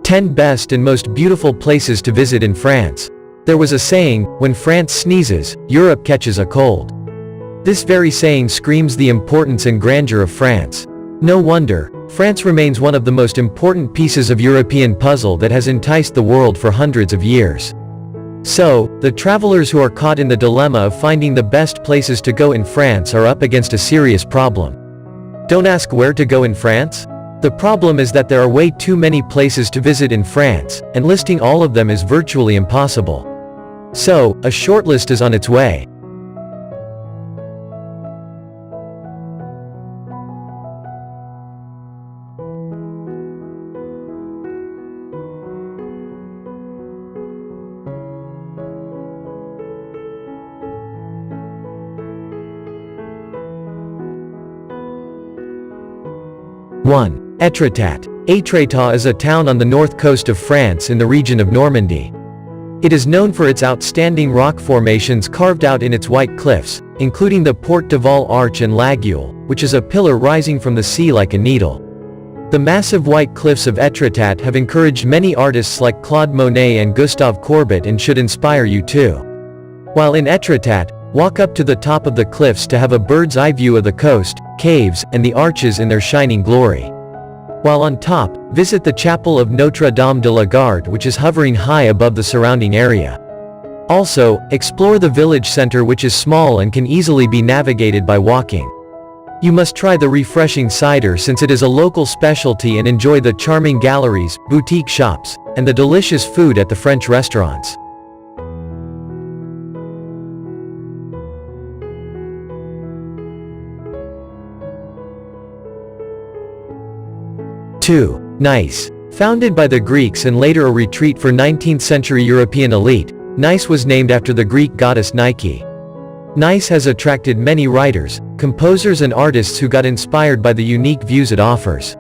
10 Best and Most Beautiful Places to Visit in France. There was a saying, when France sneezes, Europe catches a cold. This very saying screams the importance and grandeur of France. No wonder, France remains one of the most important pieces of European puzzle that has enticed the world for hundreds of years. So, the travelers who are caught in the dilemma of finding the best places to go in France are up against a serious problem. Don't ask where to go in France? The problem is that there are way too many places to visit in France, and listing all of them is virtually impossible. So, a shortlist is on its way. One. Etretat. Etretat is a town on the north coast of France in the region of Normandy. It is known for its outstanding rock formations carved out in its white cliffs, including the Porte de Val Arch and Laguiole, which is a pillar rising from the sea like a needle. The massive white cliffs of Etretat have encouraged many artists like Claude Monet and Gustave Courbet and should inspire you too. While in Etretat, walk up to the top of the cliffs to have a bird's eye view of the coast, caves, and the arches in their shining glory. While on top, visit the chapel of Notre Dame de la Garde, which is hovering high above the surrounding area. Also, explore the village center, which is small and can easily be navigated by walking. You must try the refreshing cider since it is a local specialty, and enjoy the charming galleries, boutique shops, and the delicious food at the French restaurants. Two. Nice. Founded by the Greeks and later a retreat for 19th-century European elite, Nice was named after the Greek goddess Nike. Nice has attracted many writers, composers and artists who got inspired by the unique views it offers.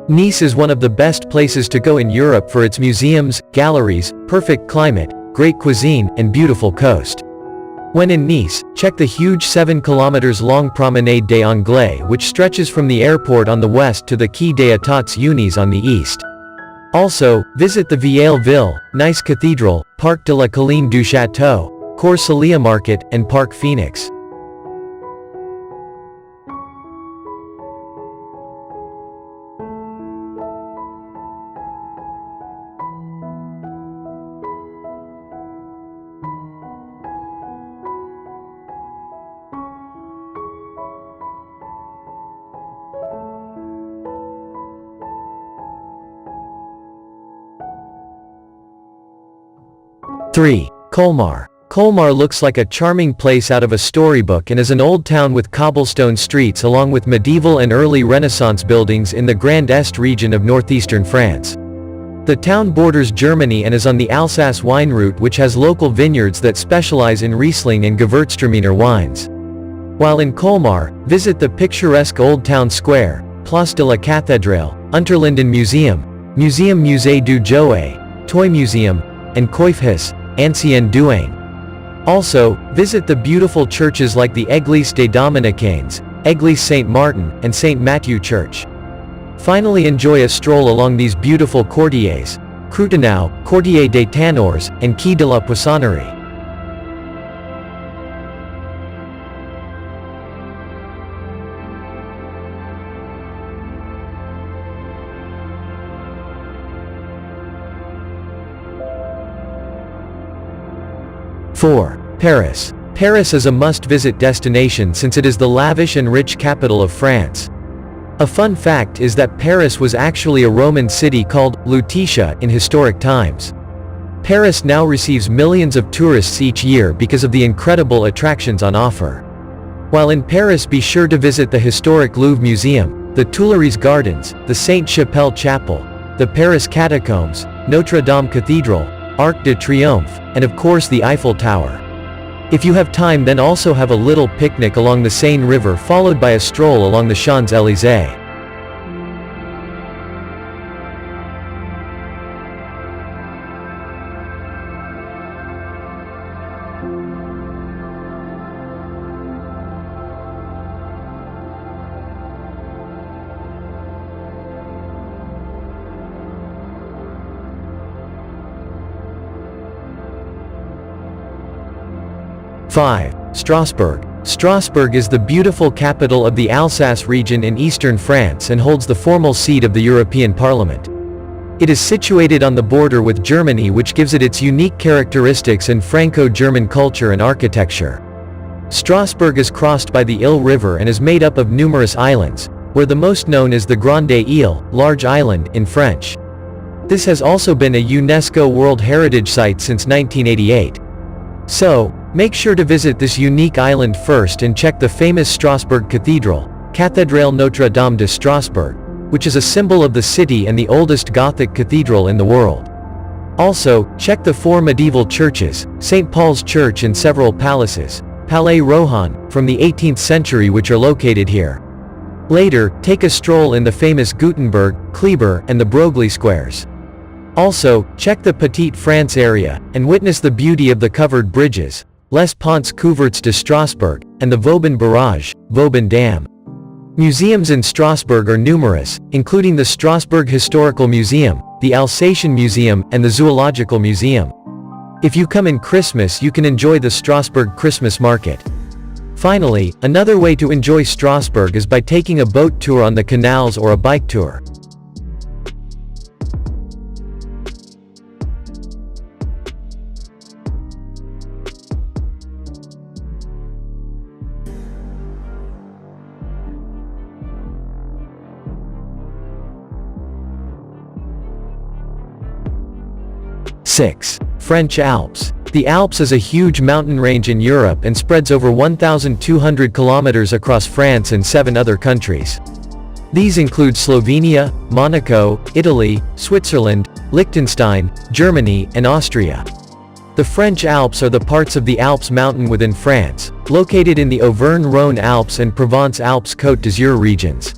Nice is one of the best places to go in Europe for its museums, galleries, perfect climate, great cuisine, and beautiful coast. When in Nice, check the huge 7 km long Promenade des Anglais, which stretches from the airport on the west to the Quai des États Unis on the east. Also, visit the Vieille Ville, Nice Cathedral, Parc de la Colline du Château, Corsica Market, and Parc Phoenix. Three. Colmar. Colmar looks like a charming place out of a storybook and is an old town with cobblestone streets along with medieval and early Renaissance buildings in the Grand Est region of northeastern France. The town borders Germany and is on the Alsace wine route, which has local vineyards that specialize in Riesling and Gewürztraminer wines. While in Colmar, visit the picturesque Old Town Square, Place de la Cathédrale, Unterlinden Museum, Musée du Jouet, Toy Museum, and Coiffes, Ancien Douane. Also, visit the beautiful churches like the Église des Dominicains, Église Saint Martin, and Saint Matthew Church. Finally, enjoy a stroll along these beautiful quartiers, Croutenau, Quartier des Tanors, and Quai de la Poissonnerie. Four. Paris. Paris is a must-visit destination since it is the lavish and rich capital of France. A fun fact is that Paris was actually a Roman city called Lutetia in historic times. Paris now receives millions of tourists each year because of the incredible attractions on offer. While in Paris, be sure to visit the historic Louvre Museum, the Tuileries Gardens, the Sainte-Chapelle Chapel, the Paris Catacombs, Notre Dame Cathedral, Arc de Triomphe, and of course the Eiffel Tower. If you have time, then also have a little picnic along the Seine River followed by a stroll along the Champs-Élysées. 5. Strasbourg. Strasbourg is the beautiful capital of the Alsace region in eastern France and holds the formal seat of the European Parliament. It is situated on the border with Germany, which gives it its unique characteristics in Franco-German culture and architecture. Strasbourg is crossed by the Ile River and is made up of numerous islands, where the most known is the Grande Ile, large island, in French. This has also been a UNESCO World Heritage Site since 1988. So, make sure to visit this unique island first and check the famous Strasbourg Cathedral, Cathédrale Notre-Dame de Strasbourg, which is a symbol of the city and the oldest Gothic cathedral in the world. Also, check the 4 medieval churches, St. Paul's Church and several palaces, Palais Rohan, from the 18th century, which are located here. Later, take a stroll in the famous Gutenberg, Kleber, and the Broglie squares. Also, check the Petite France area, and witness the beauty of the covered bridges, Les Ponts Couverts de Strasbourg, and the Vauban Barrage, Vauban Dam. Museums in Strasbourg are numerous, including the Strasbourg Historical Museum, the Alsatian Museum, and the Zoological Museum. If you come in Christmas, you can enjoy the Strasbourg Christmas market. Finally, another way to enjoy Strasbourg is by taking a boat tour on the canals or a bike tour. Six. French Alps. The Alps is a huge mountain range in Europe and spreads over 1,200 kilometers across France and 7 other countries. These include Slovenia, Monaco, Italy, Switzerland, Liechtenstein, Germany, and Austria. The French Alps are the parts of the Alps mountain within France, located in the Auvergne-Rhône Alps and Provence-Alpes-Côte d'Azur regions.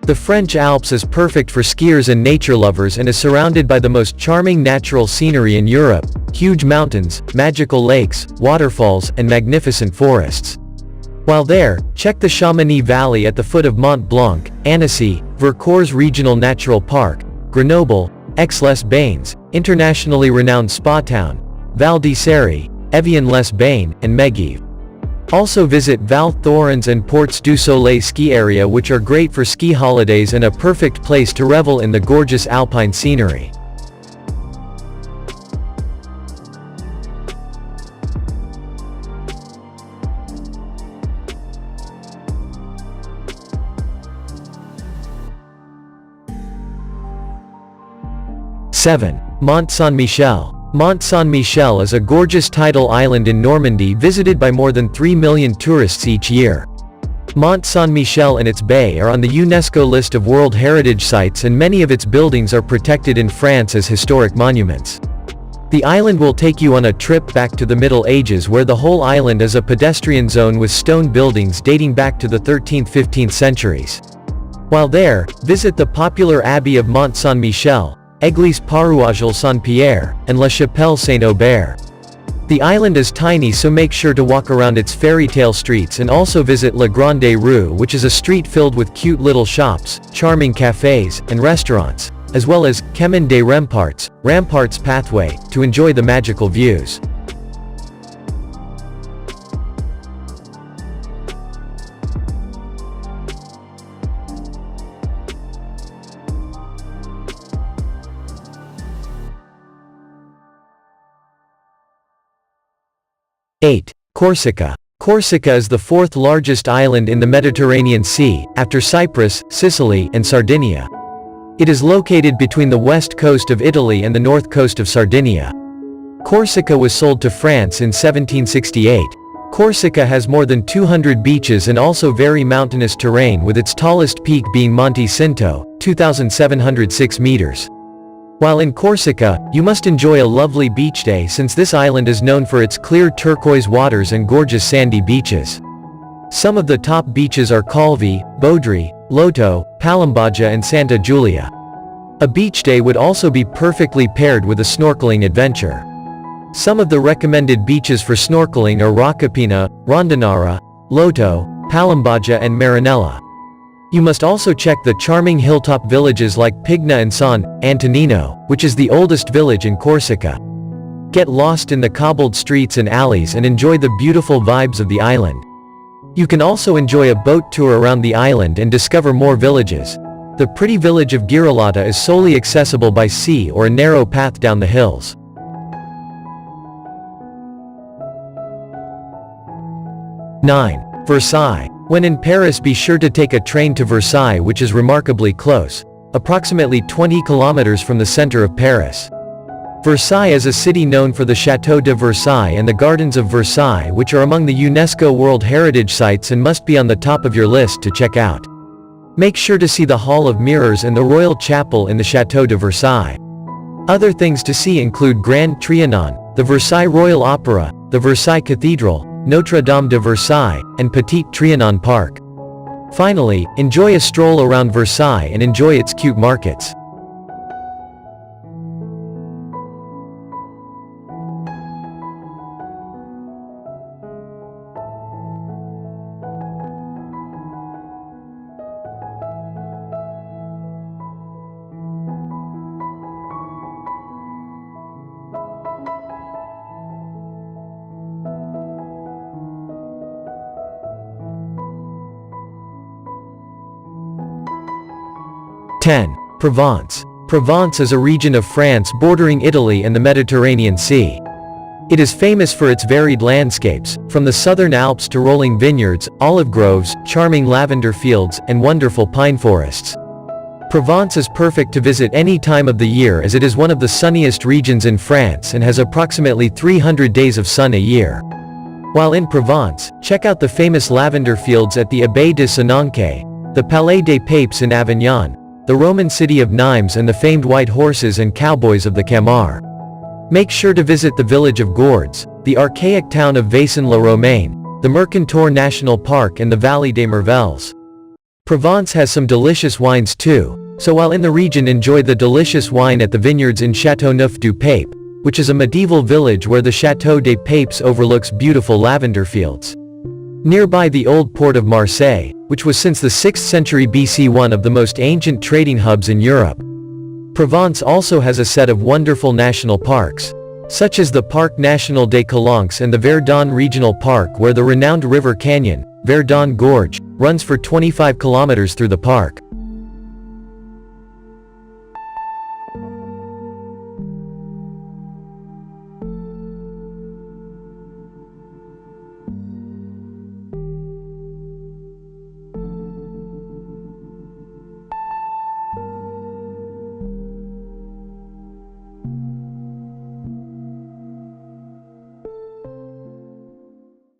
The French Alps is perfect for skiers and nature lovers and is surrounded by the most charming natural scenery in Europe, huge mountains, magical lakes, waterfalls, and magnificent forests. While there, check the Chamonix Valley at the foot of Mont Blanc, Annecy, Vercors Regional Natural Park, Grenoble, Aix-les-Bains, internationally renowned spa town, Val d'Isère, Evian-les-Bains, and Megève. Also visit Val Thorens and Portes du Soleil ski area, which are great for ski holidays and a perfect place to revel in the gorgeous alpine scenery. Seven. Mont Saint-Michel. Mont Saint-Michel is a gorgeous tidal island in Normandy visited by more than 3 million tourists each year. Mont Saint-Michel and its bay are on the UNESCO list of World Heritage Sites, and many of its buildings are protected in France as historic monuments. The island will take you on a trip back to the Middle Ages, where the whole island is a pedestrian zone with stone buildings dating back to the 13th-15th centuries. While there, visit the popular Abbey of Mont Saint-Michel, Église Paroissiale Saint-Pierre, and La Chapelle Saint-Aubert. The island is tiny, so make sure to walk around its fairy tale streets and also visit La Grande Rue, which is a street filled with cute little shops, charming cafes, and restaurants, as well as Chemin des Ramparts, Ramparts Pathway, to enjoy the magical views. Eight. Corsica. Corsica is the 4th largest island in the Mediterranean Sea, after Cyprus, Sicily, and Sardinia. It is located between the west coast of Italy and the north coast of Sardinia. Corsica was sold to France in 1768. Corsica has more than 200 beaches and also very mountainous terrain, with its tallest peak being Monte Cinto, 2,706 meters. While in Corsica, you must enjoy a lovely beach day, since this island is known for its clear turquoise waters and gorgeous sandy beaches. Some of the top beaches are Calvi, Bodri, Loto, Palambaja, and Santa Giulia. A beach day would also be perfectly paired with a snorkeling adventure. Some of the recommended beaches for snorkeling are Roccapina, Rondinara, Loto, Palambaja, and Marinella. You must also check the charming hilltop villages like Pigna and San Antonino, which is the oldest village in Corsica. Get lost in the cobbled streets and alleys and enjoy the beautiful vibes of the island. You can also enjoy a boat tour around the island and discover more villages. The pretty village of Girolata is solely accessible by sea or a narrow path down the hills. 9. Versailles. When in Paris, be sure to take a train to Versailles, which is remarkably close, approximately 20 kilometers from the center of Paris. Versailles is a city known for the Château de Versailles and the Gardens of Versailles, which are among the UNESCO World Heritage Sites and must be on the top of your list to check out. Make sure to see the Hall of Mirrors and the Royal Chapel in the Château de Versailles. Other things to see include Grand Trianon, the Versailles Royal Opera, the Versailles Cathedral, Notre Dame de Versailles, and Petit Trianon Park. Finally, enjoy a stroll around Versailles and enjoy its cute markets. Provence. Provence is a region of France bordering Italy and the Mediterranean Sea. It is famous for its varied landscapes, from the southern Alps to rolling vineyards, olive groves, charming lavender fields, and wonderful pine forests. Provence is perfect to visit any time of the year as it is one of the sunniest regions in France and has approximately 300 days of sun a year. While in Provence, check out the famous lavender fields at the Abbaye de Senonque, the Palais des Papes in Avignon, the Roman city of Nimes, and the famed white horses and cowboys of the Colmar. Make sure to visit the village of Gourdes, the archaic town of Vaison-la-Romaine, the Mercantour National Park, and the Vallée des Merveilles. Provence has some delicious wines too, so while in the region, enjoy the delicious wine at the vineyards in Châteauneuf-du-Pape, which is a medieval village where the Château des Papes overlooks beautiful lavender fields. Nearby, the old port of Marseille, which was since the 6th century BC one of the most ancient trading hubs in Europe. Provence also has a set of wonderful national parks, such as the Parc National des Calanques and the Verdon Regional Park, where the renowned river canyon, Verdon Gorge, runs for 25 kilometers through the park.